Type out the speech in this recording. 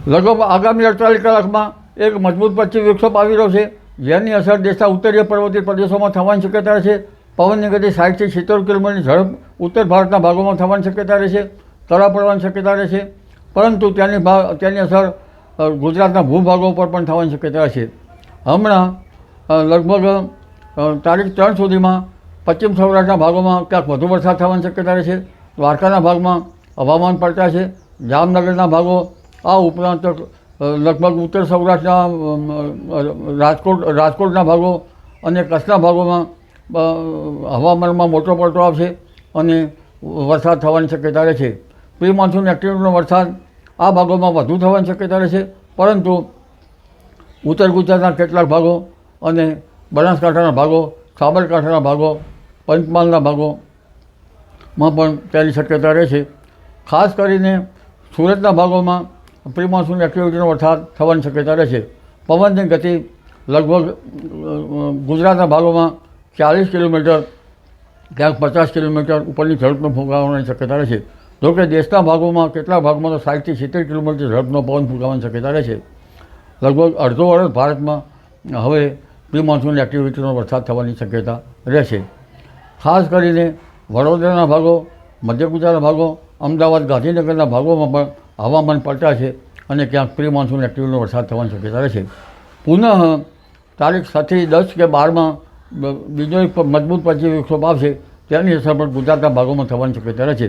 લગભગ આગામી 48 કલાકમાં એક મજબૂત પશ્ચિમ વિક્ષોભ આવી રહ્યો છે, જેની અસર દેશના ઉત્તરીય પર્વતીય પ્રદેશોમાં થવાની શક્યતા છે. પવનની ગતિ 60 થી 70 કિલોમીટરની ઝડપ ઉત્તર ભારતના ભાગોમાં થવાની શક્યતા રહેશે. તળાવ પડવાની શક્યતા રહેશે, પરંતુ તેની અસર ગુજરાતના ભૂભાગો પર પણ થવાની શક્યતા છે. હમણાં લગભગ તારીખ 3 સુધીમાં પશ્ચિમ સૌરાષ્ટ્રના ભાગોમાં ક્યાંક વધુ વરસાદ થવાની શક્યતા રહેશે. દ્વારકાના ભાગમાં હવામાન પલટા છે. જામનગરના ભાગો, આ ઉપરાંત લગભગ ઉત્તર સૌરાષ્ટ્રના રાજકોટના ભાગો અને કચ્છના ભાગોમાં હવામાનમાં મોટો પલટો આવશે અને વરસાદ થવાની શક્યતા રહેશે. પ્રી મોન્સૂન એક્ટિવિટીનો વરસાદ આ ભાગોમાં વધુ થવાની શક્યતા રહેશે, પરંતુ ઉત્તર ગુજરાતના કેટલાક ભાગો અને બનાસકાંઠાના ભાગો, સાબરકાંઠાના ભાગો, પંચમહાલના ભાગોમાં પણ તેની શક્યતા રહેશે. ખાસ કરીને સુરતના ભાગોમાં પ્રી મોન્સૂન એક્ટિવિટીનો વરસાદ થવાની શક્યતા રહેશે. પવનની ગતિ લગભગ ગુજરાતના ભાગોમાં 40 કિલોમીટર, ક્યાંક 50 કિલોમીટર ઉપરની ઝડપનો ફૂંકાવાની શક્યતા રહેશે. જોકે દેશના ભાગોમાં કેટલાક ભાગમાં તો 60 થી 70 કિલોમીટર ઝડપનો પવન ફૂંકાવાની શક્યતા રહેશે. લગભગ અડધો વર્ષ ભારતમાં હવે પ્રી મોન્સૂન એક્ટિવિટીનો વરસાદ થવાની શક્યતા રહેશે. ખાસ કરીને વડોદરાના ભાગો, મધ્ય ગુજરાતના ભાગો, અમદાવાદ, ગાંધીનગરના ભાગોમાં પણ હવામાન પલટા છે અને ક્યાંક પ્રી મોન્સૂન એક્ટિવિટીનો વરસાદ થવાની શક્યતા રહેશે. પુનઃ તારીખ 6 થી 10 કે 12માં બીજો એક મજબૂત પશ્ચિમ વિક્ષોભ આવશે, તેની અસર પણ ગુજરાતના ભાગોમાં થવાની શક્યતા રહેશે.